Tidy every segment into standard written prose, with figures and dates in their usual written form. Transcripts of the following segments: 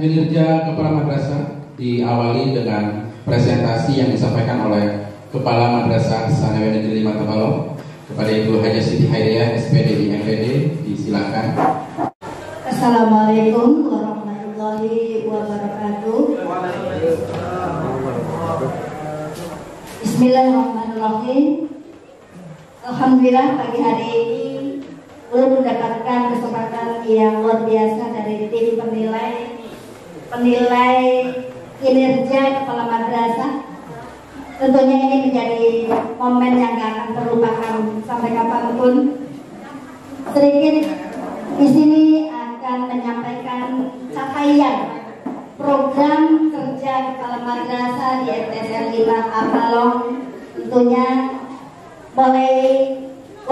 kinerja Kepala Madrasah diawali dengan presentasi yang disampaikan oleh Kepala Madrasah Sanawiyah Negeri 5 Tabalong kepada Ibu Haja Siti Hairiyah SPD di MPD. Disilakan. Assalamualaikum warahmatullahi wabarakatuh. Bismillahirrahmanirrahim. Alhamdulillah pagi hari ini belum mendapatkan kesempatan yang luar biasa dari tim penilai kinerja Kepala Madrasah. Tentunya ini menjadi momen yang gak akan terlupakan sampai kapanpun. Sedikit di sini akan menyampaikan capaian program kerja Kepala Madrasah di MTSN 5 Tabalong. Tentunya mulai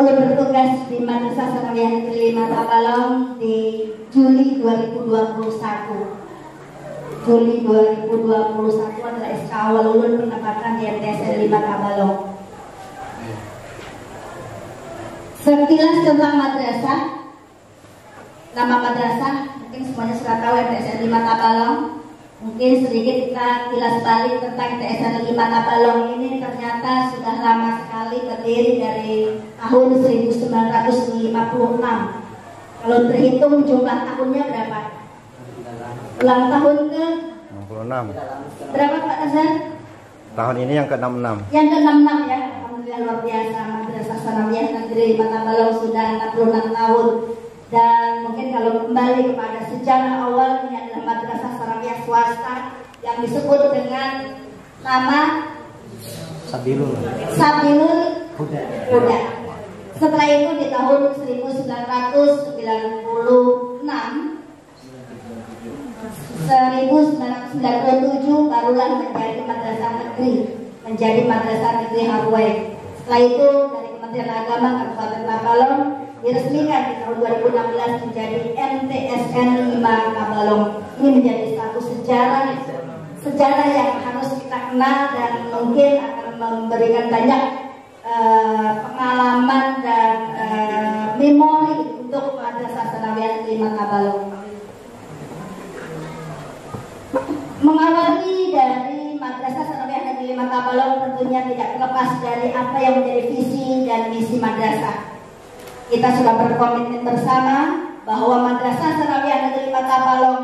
bertugas di Madrasah Sanawiyah Negeri 5 Tabalong di Juli 2021. Juli 2021 adalah SK awal ulun pendapatan di MTSN 5 Tabalong. Sekilas tentang madrasah. Nama madrasah mungkin semuanya sudah tahu, MTSN 5 Tabalong. Mungkin sedikit kita kilas balik tentang MTSN 5 Tabalong ini. Ternyata sudah lama sekali, berdiri dari tahun 1956. Kalau terhitung jumlah tahunnya berapa? Ulang tahun ke 66. berapa Pak Nazar? Tahun ini yang ke-66. Yang ke-66 ya. Alhamdulillah luar biasa. Madrasah Sanawiyah Negeri 5 Tabalong sudah 66 tahun. Dan mungkin kalau kembali kepada sejarah awal, ini adalah Madrasah Sanawiyah swasta yang disebut dengan nama Sabilul Huda. Setelah itu di tahun 1996 1997 barulah menjadi madrasah negeri Harway. Setelah itu dari Kementerian Agama Kabupaten Tabalong diresmikan di tahun 2016 menjadi MTSN 5 Tabalong. Ini menjadi satu sejarah yang harus kita kenal dan mungkin akan memberikan banyak pengalaman dan memori untuk Madrasah Sanawiyah Negeri 5 Tabalong. Mengawali dari Madrasah Sanawiyah Negeri 5 Tabalong tentunya tidak terlepas dari apa yang menjadi visi dan misi madrasah. Kita sudah berkomitmen bersama bahwa Madrasah Sanawiyah Negeri 5 Tabalong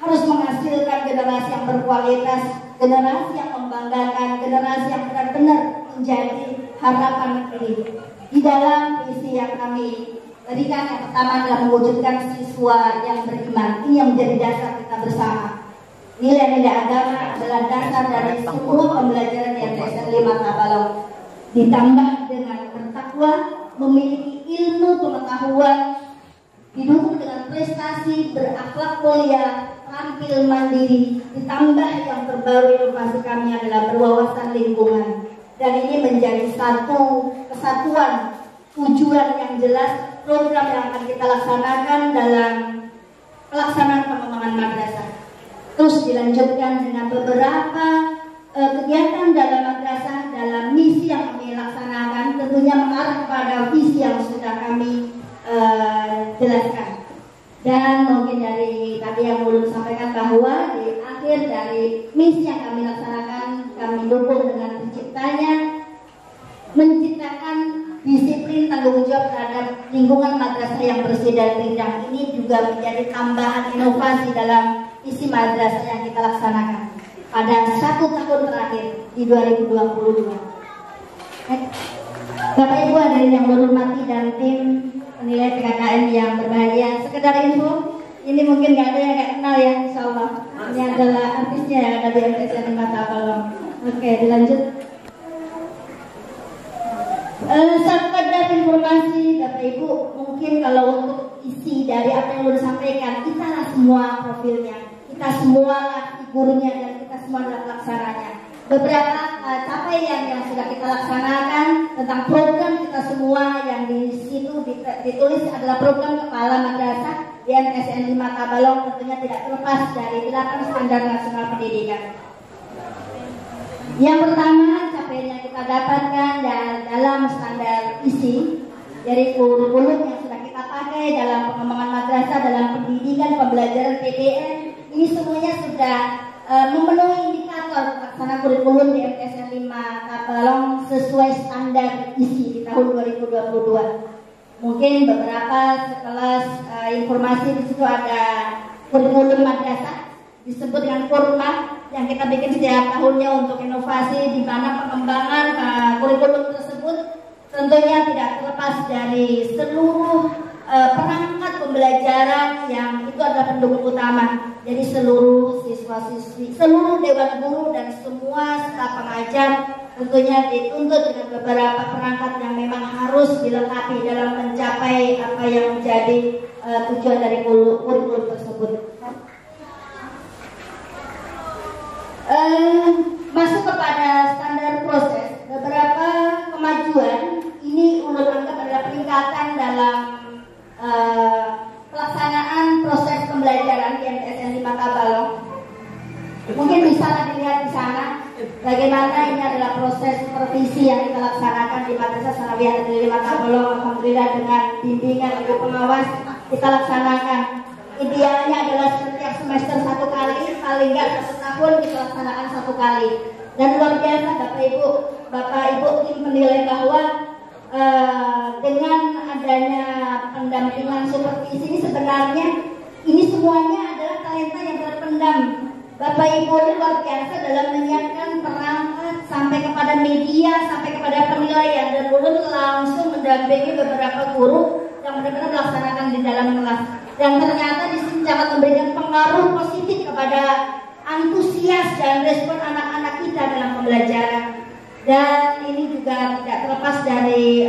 harus menghasilkan generasi yang berkualitas, generasi yang membanggakan, generasi yang benar-benar menjadi harapan negeri. Di dalam visi yang kami berikan, yang pertama adalah mewujudkan siswa yang beriman. Ini yang menjadi dasar kita bersama. Nilai-nilai agama adalah dasar dari semua pembelajaran yang MTSN 5 Tabalong. Ditambah dengan bertakwa, memiliki ilmu pengetahuan, didukung dengan prestasi, berakhlak mulia, tampil mandiri, ditambah yang terbaru inovasi kami adalah berwawasan lingkungan. Dan ini menjadi satu kesatuan tujuan yang jelas program yang akan kita laksanakan dalam pelaksanaan pengembangan madrasah. Terus dilanjutkan dengan beberapa kegiatan dalam madrasah dalam misi yang kami laksanakan, tentunya mengarah kepada visi yang sudah kami jelaskan. Dan mungkin dari tadi yang belum sampaikan bahwa di akhir dari misi yang kami laksanakan, kami dukung dengan menciptakan disiplin tanggung jawab terhadap lingkungan madrasah yang bersih dan rindang. Ini juga menjadi tambahan inovasi dalam isi madrasah yang kita laksanakan pada 1 tahun terakhir di 2022. Bapak Ibu hadirin yang berhormati dan tim penilai PKKM yang berbahagia, sekedar info, ini mungkin nggak ada yang nggak kenal ya, insya Allah. Ini adalah artisnya yang ada di MTSN 5 Tabalong. Oke, dilanjut. Sekedar informasi Bapak Ibu, mungkin kalau untuk isi dari apa yang sudah sampaikan, kita lah semua profilnya, kita semua lah figurnya, dan kita semua adalah pelaksananya. Beberapa capaian yang sudah kita laksanakan tentang program kita semua yang di situ ditulis adalah program Kepala Madrasah di MTSN 5 Tabalong, tentunya tidak terlepas dari 8 standar nasional pendidikan. Yang pertama, capaian yang kita dapatkan dalam standar isi dari kurikulum yang sudah kita pakai dalam pengembangan madrasah dalam pendidikan pembelajaran PDN ini semuanya sudah memenuhi indikator pelaksanaan kurikulum di MTSN 5 Tabalong sesuai standar isi di tahun 2022. Mungkin beberapa sekelas informasi di situ ada kurikulum madrasah disebut dengan kurma yang kita bikin setiap tahunnya untuk inovasi, di mana pengembangan kurikulum tersebut tentunya tidak terlepas dari seluruh perangkat pembelajaran yang itu adalah pendukung utama. Jadi seluruh siswa-siswi, seluruh dewan guru dan semua staf pengajar tentunya dituntut dengan beberapa perangkat yang memang harus dilengkapi dalam mencapai apa yang menjadi tujuan dari kurikulum tersebut. Masuk kepada standar proses, beberapa kemajuan ini ulun anggap adalah peningkatan dalam pelaksanaan proses pembelajaran di MTSN 5 Tabalong. Mungkin bisa dilihat di sana bagaimana ini adalah proses supervisi yang kita laksanakan di Madrasah Sanawiyah Negeri 5 Tabalong. Alhamdulillah dengan bimbingan ibu pengawas kita laksanakan. Idealnya adalah setiap semester 1 kali, paling nggak 1 tahun kita laksanakan 1 kali. Dan luar biasa Bapak Ibu tim menilai bahwa dengan adanya pendampingan supervisi ini sebenarnya ini semuanya adalah talenta yang terpendam. Bapak Ibu luar biasa dalam menyiapkan perangkat sampai kepada media, sampai kepada penilaian, dan ulun langsung mendampingi beberapa guru yang benar-benar melaksanakan di dalam kelas. Dan ternyata di sini sangat memberikan pengaruh positif kepada antusias dan respon anak-anak kita dalam pembelajaran. Dan ini juga tidak terlepas dari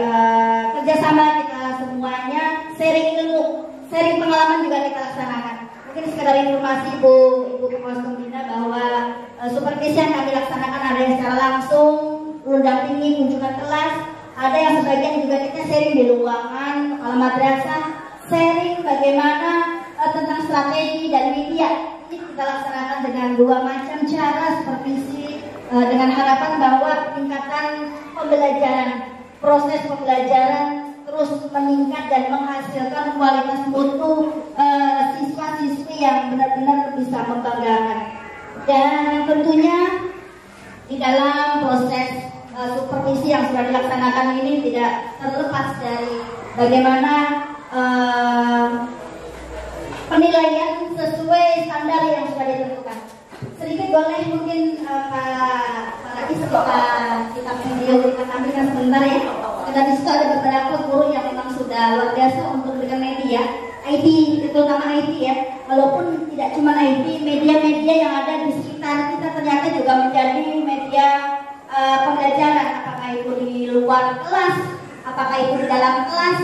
kerjasama kita semuanya, sharing ilmu, sharing pengalaman juga kita laksanakan. Mungkin sekedar informasi Ibu Pengawas Pembina bahwa supervisi yang kami laksanakan ada yang secara langsung, mendampingi kunjungan kelas, ada yang sebagian juga kita sharing di ruangan kepala madrasah, sharing bagaimana tentang strategi dan media. Ini kita laksanakan dengan 2 macam cara supervisi dengan harapan bahwa peningkatan pembelajaran, proses pembelajaran terus meningkat dan menghasilkan kualitas mutu siswa-siswi yang benar-benar bisa membanggakan. Dan tentunya di dalam proses supervisi yang sudah dilaksanakan ini tidak terlepas dari bagaimana penilaian sesuai standar yang sudah ditentukan. Sedikit boleh mungkin Pak Rakis kita video kita tampilkan sebentar ya. Karena di situ ada beberapa guru yang memang sudah luar biasa untuk memberikan media IT, terutama IT ya. Walaupun tidak cuma IT, media-media yang ada di sekitar kita ternyata juga menjadi media pembelajaran. Apakah itu di luar kelas, apakah itu di dalam kelas.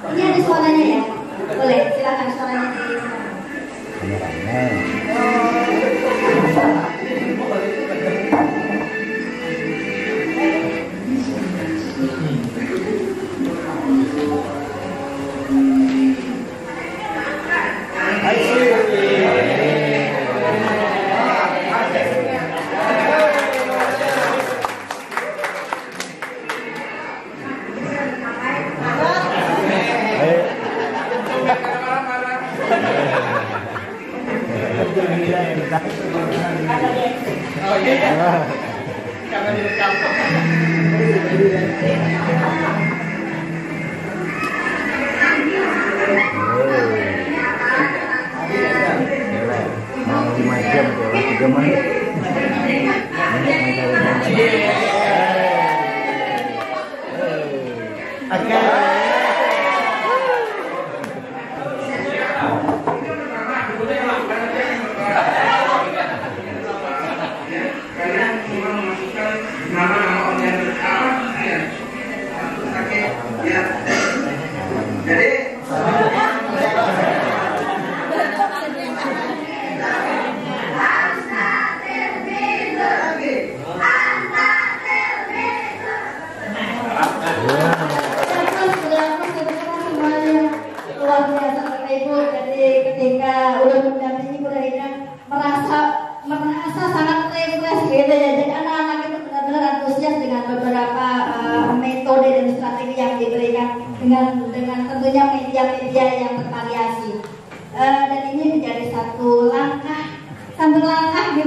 Ini ada suaranya ya. Boleh, silakan suaranya di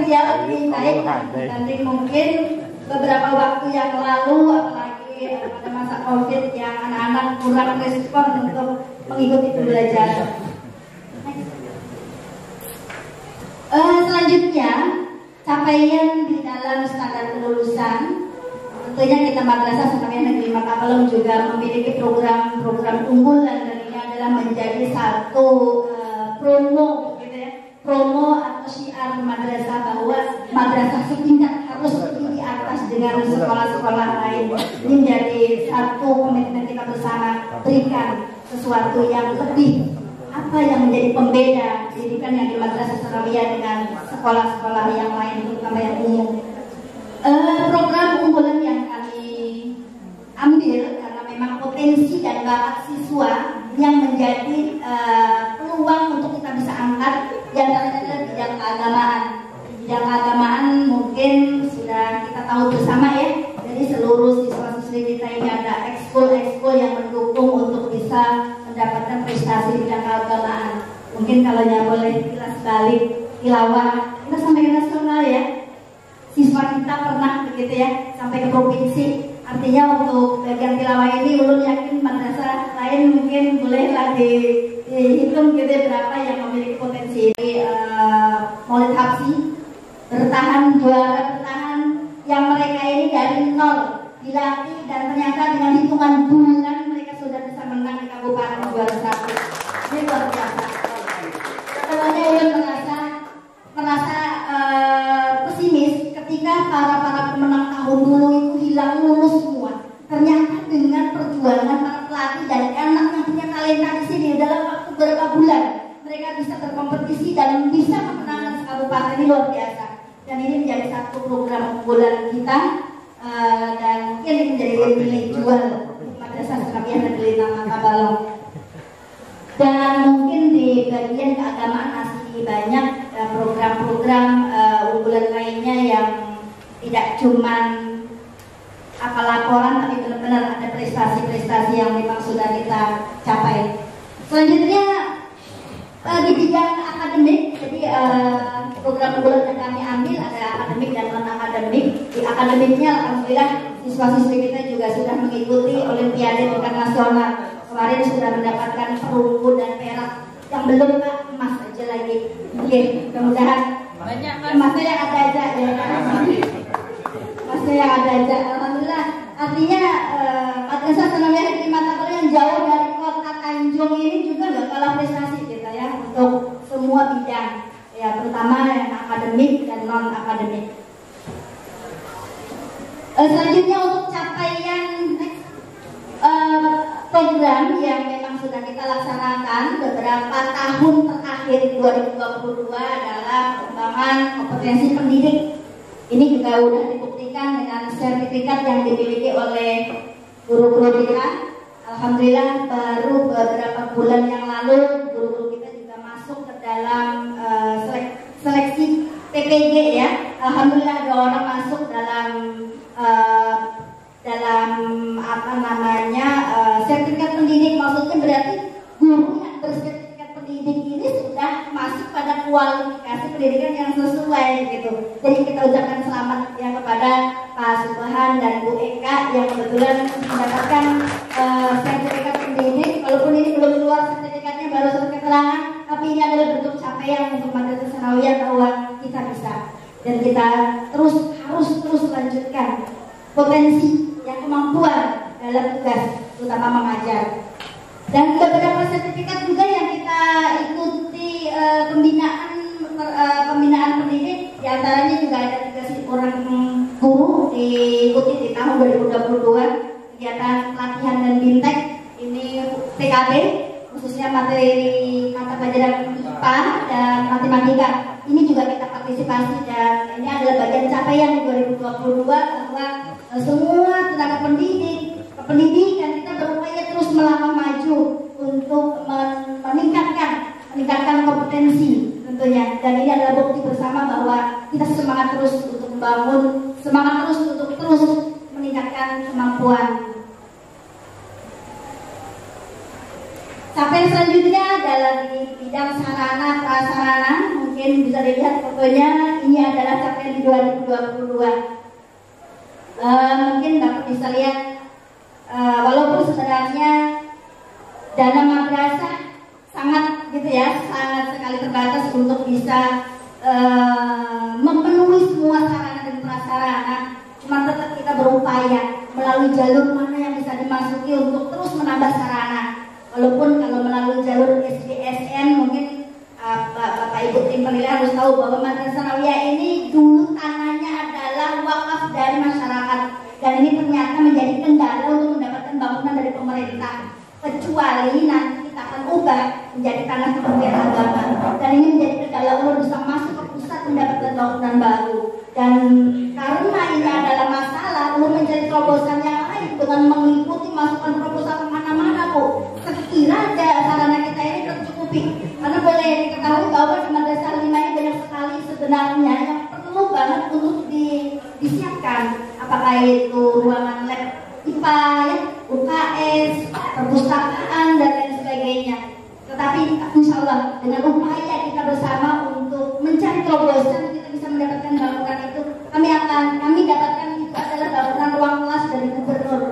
ya lebih baik dibanding mungkin beberapa waktu yang lalu, apalagi pada masa COVID yang anak-anak kurang respon untuk mengikuti pembelajaran. Selanjutnya, capaian di dalam standar kelulusan. Tentunya kita Madrasah Sanawiyah Negeri Matabalong juga memiliki program-program unggulan, dan ini adalah menjadi satu promo, gitu ya, promo atau syiar madrasah bahwa madrasah setingkat harus di atas dengan sekolah-sekolah lain. Ini menjadi satu komitmen kita bersama, berikan sesuatu yang lebih, apa yang menjadi pembeda pendidikan yang di Madrasah Sanawiyah dengan sekolah-sekolah yang lain, terutama yang umum. Program unggulan yang kami ambil karena memang potensi dan bakat siswa yang menjadi peluang untuk kita bisa angkat, yang adalah bidang keagamaan. Bidang keagamaan mungkin sudah kita tahu bersama ya. Jadi seluruh siswa-siswi kita ini ada ekskul yang mendukung untuk bisa mendapatkan prestasi di bidang keagamaan. Mungkin kalau boleh kilas balik tilawah, kita sampai ke nasional ya. Siswa kita pernah begitu ya, sampai ke provinsi. Artinya untuk bagian tilawah ini ulun yakin madrasah lain mungkin bolehlah dihitung gitu ya, berapa yang memiliki potensi. Maulid Habsi bertahan, juara bertahan, yang mereka ini dari nol dilatih, dan ternyata dengan hitungan bulan mereka sudah bisa menang di kabupaten juara 1. Ini luar biasa. Sebenarnya ulun merasa pesimis ketika para pemenang tahun dulu itu hilang, lulus semua. Ternyata dengan perjuangan para pelatih dan anak yang punya talenta di sini dalam waktu beberapa bulan mereka bisa berkompetisi dan bisa memenangkan kabupaten, ini luar biasa. Dan ini menjadi satu program unggulan kita, dan mungkin ini menjadi nilai jual Madrasah Sanawiyah Negeri Matabalong. Dan mungkin di bagian keagamaan masih banyak program-program unggulan lainnya yang tidak cuman apa laporan, tapi benar-benar ada prestasi-prestasi yang memang sudah kita capai. Selanjutnya di bidang akademik, jadi program unggulan yang kami ambil ada akademik dan non akademik. Di akademiknya alhamdulillah siswa-siswi kita juga sudah mengikuti Olimpiade tingkat nasional. Kemarin sudah mendapatkan perunggu dan perak, yang belum Pak emas aja lagi. Oke, mudah-mudahan banyak emasnya yang ada aja ya. Emasnya yang ada aja, alhamdulillah. Artinya Madrasah Sanawiyah Negeri Matabalong yang jauh dari kota Tanjung ini juga gak kalah prestasi kita ya, untuk semua bidang ya, terutama yang akademik dan non akademik. Selanjutnya untuk capaian program yang memang sudah kita laksanakan beberapa tahun terakhir 2022 adalah pengembangan kompetensi pendidik. Ini juga sudah dibuktikan dengan sertifikat yang dimiliki oleh guru-guru kita. Alhamdulillah baru beberapa bulan yang lalu guru-guru kita juga masuk ke dalam seleksi PPG ya. Alhamdulillah ada orang masuk dalam apa namanya sertifikat pendidik. Maksudnya berarti guru yang bersertifikat pendidik ini sudah masuk pada kualifikasi pendidikan yang sesuai gitu. Jadi kita ucapkan selamat ya kepada Pak Subhan dan Bu Eka yang kebetulan mendapatkan sertifikat pendidik. Walaupun ini belum keluar sertifikatnya, baru surat keterangan, tapi ini adalah bentuk capaian untuk Madrasah Sanawiyah bahwa kita bisa, dan kita harus terus lanjutkan potensi yang kemampuan dalam tugas, terutama mengajar. Dan beberapa sertifikat juga yang kita ikuti pembinaan pendidik, diantaranya juga ada 3 orang guru diikuti di tahun 2022 kegiatan pelatihan dan bintek. Ini TKB khususnya materi mata pelajaran IPA dan matematika. Ini juga kita partisipasi, dan ini adalah bagian capaian di 2022 bahwa semua tenaga pendidikan kita berupaya terus melangkah maju untuk meningkatkan kompetensi tentunya. Dan ini adalah bukti bersama bahwa kita semangat terus untuk membangun, semangat terus untuk terus meningkatkan kemampuan. Capaian selanjutnya adalah di bidang sarana prasarana. Mungkin mungkin bisa dilihat fotonya, ini adalah capaian di 2022. Mungkin Bapak bisa lihat, walaupun sebenarnya dana madrasah sangat gitu ya, sangat sekali terbatas untuk bisa memenuhi semua sarana dan prasarana, cuma tetap kita berupaya melalui jalur mana yang bisa dimasuki untuk terus menambah sarana. Walaupun kalau melalui jalur SDSN mungkin Bapak Ibu tim penilai harus tahu bahwa Madrasah Tsanawiyah ini dulu tanahnya adalah wakaf dari masyarakat, dan ini ternyata menjadi kendala untuk mendapatkan bangunan dari pemerintah, kecuali nanti kita akan ubah menjadi tanah Kementerian Agama, dan ini menjadi kendala untuk bisa masuk ke pusat mendapatkan bangunan baru. Dan karena ini adalah masalah, belum menjadi terobosan yang lain dengan mengikuti masukan proposal kemana-mana, Bu. Sekira sarana kita ini tercukupi, karena boleh diketahui bahwa di Madrasah 5 ini banyak sekali sebenarnya yang perlu banget untuk disiapkan, apakah itu ruangan lab IPA, ya, UKS, perpustakaan dan lain sebagainya. Tetapi insya Allah dengan upaya kita bersama untuk mencari terobosan, kita bisa mendapatkan bangunan itu. Kami dapatkan itu adalah bangunan ruang kelas dari gubernur.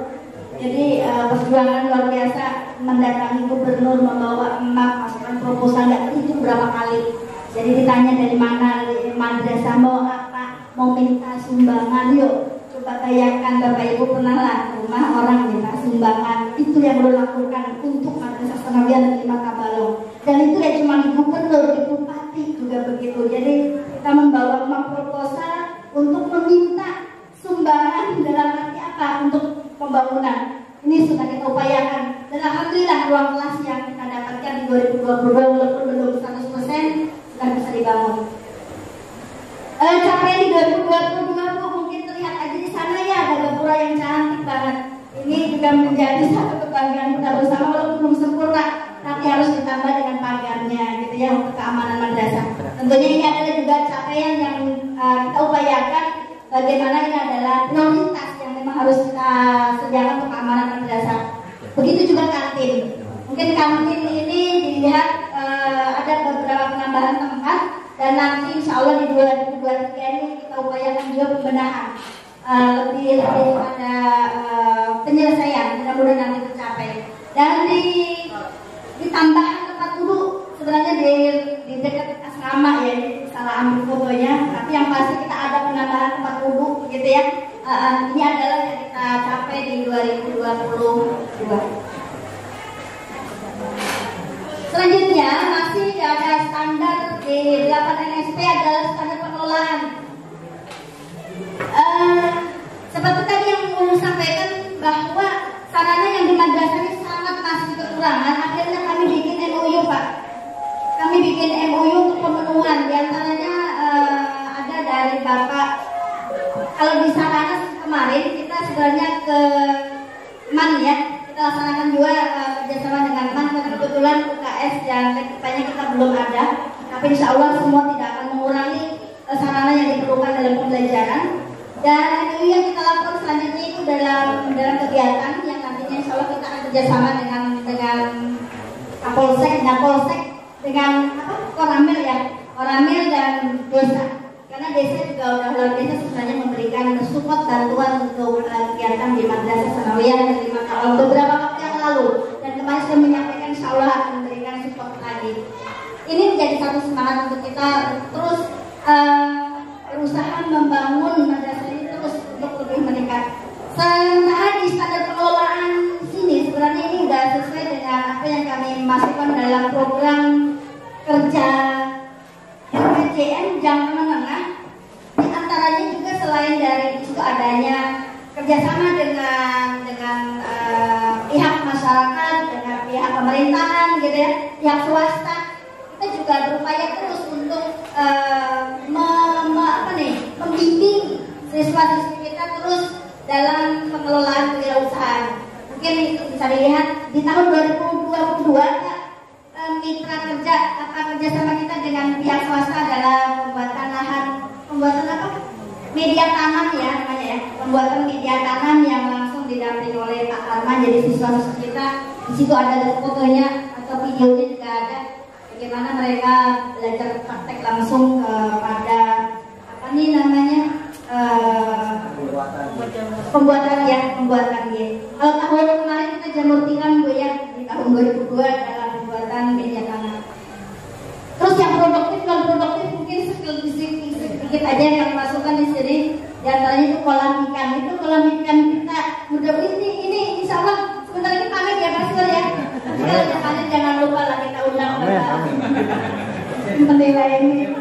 Jadi perjuangan luar biasa mendatangi gubernur, membawa emak, masukan proposal nggak terhitung berapa kali. Jadi ditanya dari mana madrasah mau apa, mau minta sumbangan, yuk coba bayangkan Bapak Ibu pernah lah rumah orang minta sumbangan, itu yang lo lakukan untuk Madrasah Tsanawiyah Negeri Matabalong. Dan itu ya cuma di gubernur, di bupati juga begitu. Jadi kita membawa emak proposal untuk meminta sumbangan dalam arti apa, untuk pembangunan. Ini sudah kita upayakan, dan alhamdulillah ruang kelas yang kita dapatkan di 2022 walaupun belum 100% sudah bisa dibangun. Capaian di 2022 mungkin terlihat aja di sana ya, ada gapura yang cantik banget. Ini juga menjadi satu kebanggaan kita bersama, walaupun belum sempurna, tapi harus ditambah dengan pagarnya gitu ya, untuk keamanan madrasah. Tentunya ini adalah juga capaian yang kita upayakan, bagaimana ini adalah prioritas yang memang harus kita sediakan untuk keamanan madrasah. Begitu juga kantin. Mungkin kantin ini dilihat ada beberapa penambahan tempat, dan nanti insya Allah di 2023 ini kita upayakan juga pembenahan, lebih ada penyelesaian, mudah-mudahan nanti tercapai. Dan ditambah tempat duduk sebenarnya di dekat asrama ya, salah ambil fotonya, tapi yang pasti kita ada penambahan tempat duduk gitu ya. Ini adalah yang kita capai di 2022. Selanjutnya masih ada standar di 8 NSP adalah standar pengelolaan. Seperti tadi yang mau sampaikan bahwa sarana yang di madrasah ini sangat masih kekurangan. Akhirnya kami bikin MOU, Pak. Kami bikin MOU untuk pemenuhan. Di antaranya ada dari Bapak. Kalau di sarana kemarin kita sebenarnya ke MAN ya, kita laksanakan juga kerjasama dengan MAN, karena kebetulan UKS dan LEKIPA-nya kita belum ada. Tapi insya Allah semua tidak akan mengurangi sarana yang diperlukan dalam pembelajaran. Dan MOU yang kita lakukan selanjutnya itu dalam kegiatan yang nantinya insya Allah kita akan kerjasama dengan Kapolsek, dengan Koramil ya, Koramil dan desa. Karena desa juga udah luar biasa sebenarnya memberikan support bantuan untuk kegiatan di Madrasah Tsanawiyah Negeri Matabalong beberapa waktu yang lalu, dan kemarin sudah menyampaikan insya Allah akan memberikan support lagi. Ini menjadi satu semangat untuk kita terus berusaha membangun madrasah ini terus untuk lebih meningkat. Sementara di standar pengelolaan sini sebenarnya ini sudah sesuai dengan apa yang kami masukkan dalam program kerja RPJM jangka menengah. Di antaranya juga selain dari itu adanya kerjasama dengan pihak masyarakat, dengan pihak pemerintahan gitu ya, pihak swasta. Kita juga berupaya terus untuk membimbing siswa-siswi kita terus dalam pengelolaan kewirausahaan. Mungkin itu bisa dilihat di tahun 2022 mitra kerjasama kita dengan pihak swasta adalah pembuatan media tanam ya namanya ya, pembuatan media tanam yang langsung didampingi oleh Pak Arman. Jadi siswa-siswa kita di situ ada fotonya atau videonya juga ada. bagaimana mereka belajar praktek langsung kepada apa nih namanya pembuatan ya. Kalau tahun kemarin kita jamur tiram Bu ya, di tahun 2002 adalah pembuatan media tangan. Terus yang produktif, non produktif mungkin sedikit aja yang masukkan di sini. Di antaranya itu kolam ikan kita mudah ini insya Allah sebentar lagi pamit ya Pastor ya. Kalau ada pamit jangan lupa lah kita undang menilai ini.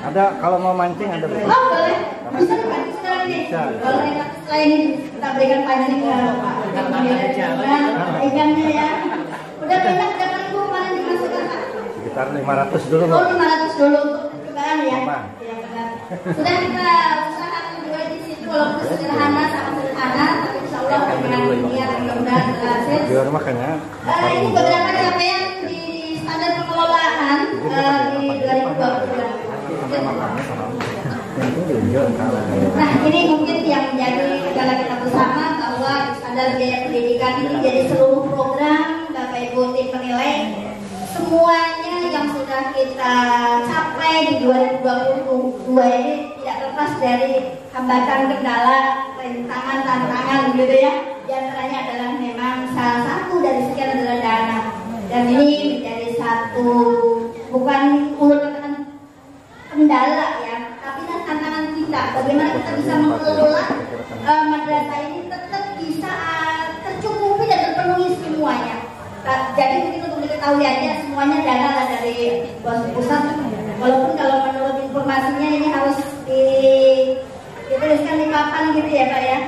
Ada kalau mau mancing ada. Oh boleh, bisa dipancing sekarang ini. Kalau setelah ini kita berikan pancing ke Pak menilai ikannya ya. Udah banyak dapat Ibu kemarin dimasukkan Pak. Sekitar 500 dulu. Oh 500 dulu untuk percobaan ya. Iya benar. Sudah kita usahakan juga di situ walaupun sederhana, sangat sederhana, tapi insya Allah dengan niat mudah-mudahan berhasil. Biar makanya. Ini beberapa capaian di standar pengelolaan di 2022. Nah ini mungkin yang menjadi kendala kita bersama bahwa standar biaya pendidikan ini jadi seluruh program Bapak Ibu tim penilai semuanya yang sudah kita capai di 2022 ini tidak lepas dari hambatan, kendala, rintangan, tantangan gitu ya. Di antaranya adalah memang salah satu dari sekian adalah dana. Dan ini menjadi satu bukan katakan kendala ya, tapi tantangan kita. Bagaimana kita bisa mengelola madrasah ini tetap bisa tercukupi dan terpenuhi semuanya. Jadi mungkin untuk diketahui aja semuanya dana lah dari bos pusat. Walaupun kalau menurut informasinya ini harus dituliskan di papan gitu ya Pak ya,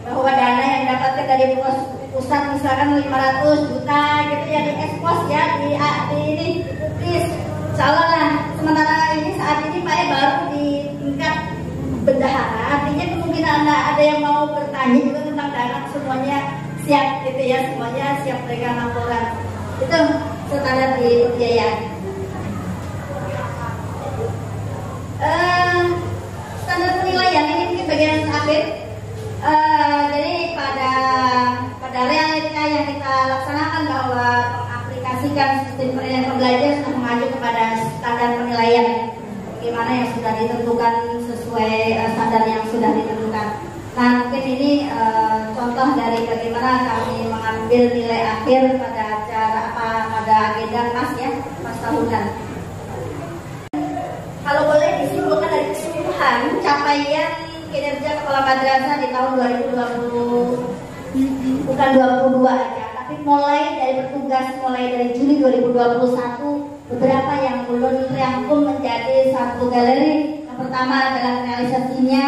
bahwa dana yang didapatkan dari bos pusat misalkan 500 juta gitu ya di ekspos ya di ini ditulis. Salah lah. Sementara ini saat ini Pak baru di tingkat bendahara, artinya kemungkinan ada yang mau bertanya juga tentang dana semuanya siap gitu ya, semuanya siap berikan laporan. Itu standar di pembiayaan. Standar penilaian ini mungkin bagian akhir. Jadi pada realita yang kita laksanakan bahwa mengaplikasikan sistem penilaian pembelajar sudah mengacu kepada standar penilaian, bagaimana yang sudah ditentukan sesuai standar yang sudah ditentukan. Nah mungkin ini contoh dari bagaimana kami mengambil nilai akhir pada acara pada agenda PAS ya, PAS tahunan. Kalau boleh disimpulkan dari keseluruhan capaian kinerja kepala madrasah di tahun 2020 bukan 22 aja, tapi mulai dari bertugas mulai dari Juli 2021 beberapa yang belum terangkum menjadi satu galeri. Yang pertama adalah realisasinya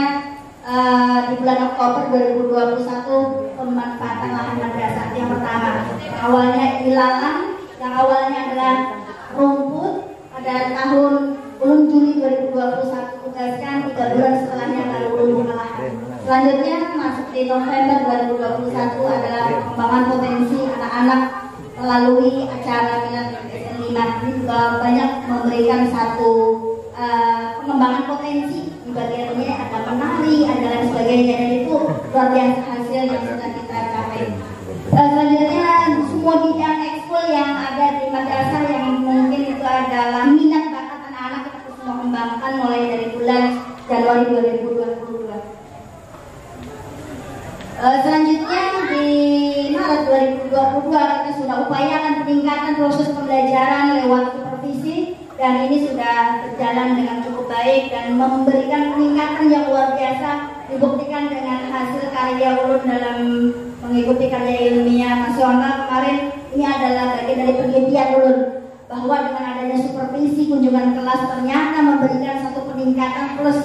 di bulan Oktober 2021 pemanfaatan lahan madrasah. Yang pertama, awalnya ilalang, yang awalnya adalah rumput pada tahun bulan Juli 2021 tugaskan 3 bulan setelahnya lalu ulun lahan. Selanjutnya masuk di November 2021 adalah pengembangan potensi anak-anak melalui acara Minat SN 5. Ini juga banyak memberikan satu pengembangan potensi. Di bagian ini ada menari, ada lain sebagainya, dan itu luar biasa hasil yang sudah kita capai. Selanjutnya semua bidang ekskul yang ada di madrasah yang mungkin itu adalah minat bakat anak-anak kita terus mengembangkan mulai dari bulan Januari 2022. Selanjutnya di Maret 2022 kita sudah upayakan peningkatan proses pembelajaran lewat supervisi, dan ini sudah berjalan dengan cukup baik dan memberikan peningkatan yang luar biasa, dibuktikan dengan hasil karya ulun dalam mengikuti karya ilmiah nasional kemarin. Ini adalah bagian dari penelitian ulun bahwa dengan adanya supervisi kunjungan kelas ternyata memberikan satu peningkatan plus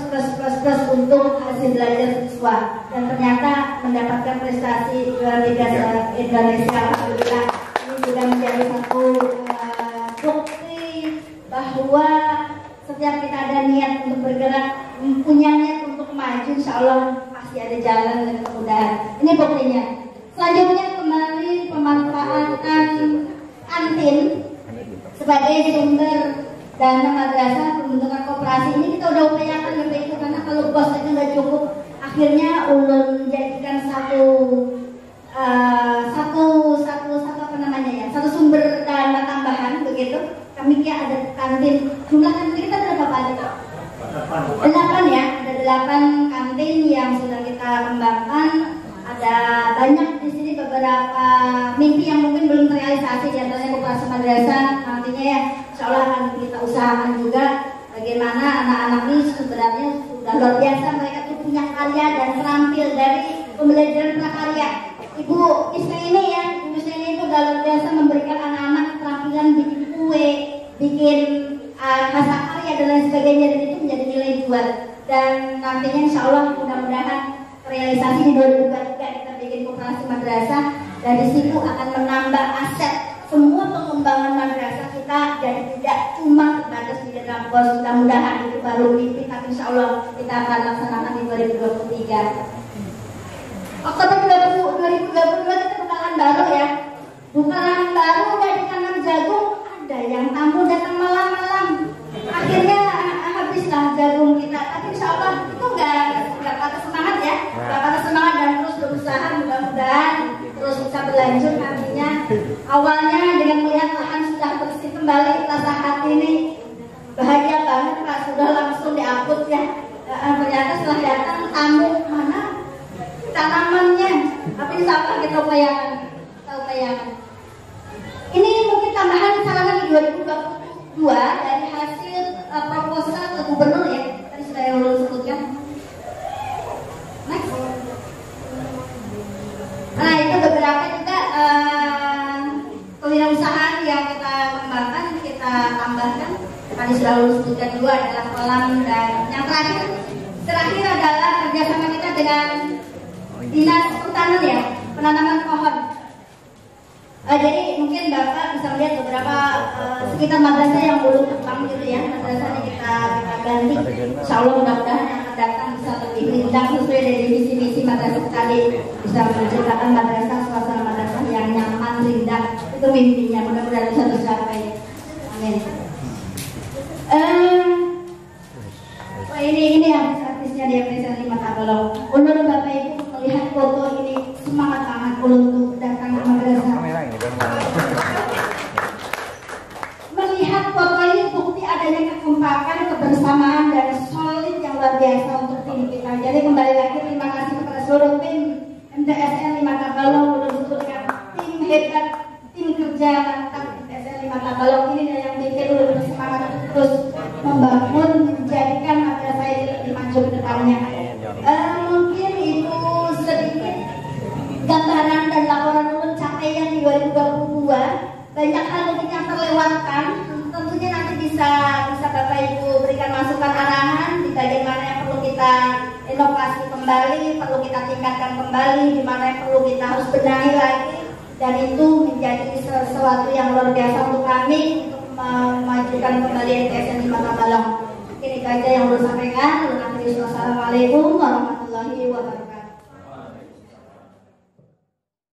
untuk hasil belajar siswa, dan ternyata mendapatkan prestasi juara 3 Indonesia. Alhamdulillah, ini juga menjadi satu bukti bahwa setiap kita ada niat untuk bergerak, punya niat untuk maju, insya Allah pasti ada jalan dan kemudahan. Ini buktinya. Selanjutnya kembali pemanfaatan kantin sebagai sumber dana madrasah pembentukan koperasi. Ini kita udah upayakan sampai itu, karena kalau bos aja nggak cukup, akhirnya ulun jadikan satu apa namanya ya, satu sumber dana tambahan begitu. Kami 8 ya, ada 8 kantin yang sudah kita kembangkan. Ada banyak di sini beberapa mimpi yang mungkin belum terrealisasi, di antaranya koperasi madrasah. Nantinya ya, insya Allah akan kita usahakan juga bagaimana anak-anak ini sebenarnya sudah luar biasa, mereka tuh punya karya dan terampil dari pembelajaran prakarya. Ibu Isna ini ya, Ibu Isna ini itu luar biasa memberikan anak-anak keterampilan bikin kue, bikin karya dan lain sebagainya, dan itu menjadi nilai jual. Dan nantinya insya Allah mudah-mudahan realisasi di 2023 kita bikin koperasi madrasah. Dari situ akan menambah aset semua pengembangan madrasah kita, dan tidak cuma terbatas di dalam pos. Mudah-mudahan itu baru mimpi, tapi insya Allah kita akan laksanakan di 2023. Oktober 2022 kita buka lahan baru ya. Buka lahan baru udah ditanam jagung, ada yang tamu datang malam-malam. Akhirnya habislah jagung kita. Tapi insya Allah itu nggak patah semangat ya, nggak patah semangat dan terus berusaha, mudah-mudahan terus bisa berlanjut nantinya. Awalnya dengan melihat lahan sudah bersih kembali, rasa hati ini bahagia banget Pak, sudah langsung diaput ya. Ternyata setelah datang tamu, mana tanamannya, tapi insya kita upayakan. Ini mungkin tambahan sarana di 2022 dari hasil proposal ke gubernur ya, tadi sudah yang lulus sebutkan. Next. Nah itu beberapa juga kewirausahaan yang kita kembangkan, kita tambahkan. Tadi sudah lulus sebutkan dua adalah kolam, dan yang terakhir adalah kerjasama kita dengan Dinas Kehutanan ya, penanaman pohon. Jadi mungkin Bapak bisa melihat beberapa sekitar madrasah yang belum kembang gitu ya, madrasahnya kita ganti. Insya Allah mudah-mudahan yang akan datang bisa lebih rindang sesuai dari visi-misi madrasah tadi, bisa menciptakan madrasah, suasana madrasah yang nyaman, rindang. Itu mimpinya, mudah-mudahan bisa tercapai. Amin. Ini artis-artisnya di Apresiasi Mata Balong. Ulun Bapak Ibu melihat foto ini semangat banget ulun untuk datang ke madrasah. Melihat foto ini bukti adanya kekompakan, kebersamaan dan solid yang luar biasa untuk tim kita. Jadi kembali lagi terima kasih kepada seluruh tim MTSN Mata Balong, ulun sebutkan tim hebat, tim kerja mantap MTSN Mata Balong ini yang bikin ulun semangat terus membangun, menjadikan madrasah ini lebih maju ke depannya. Mungkin itu sedikit gambaran dan laporan ulun capaian di 2022. Banyak hal mungkin yang terlewatkan, tentunya nanti bisa Bapak Ibu berikan masukan arahan di bagian mana yang perlu kita inovasi kembali, perlu kita tingkatkan kembali, di mana yang perlu kita harus benahi lagi, dan itu menjadi sesuatu yang luar biasa untuk kami untuk memajukan kembali MTSN di Mata Balong. Mungkin itu aja yang perlu sampaikan. Wassalamualaikum warahmatullahi wabarakatuh.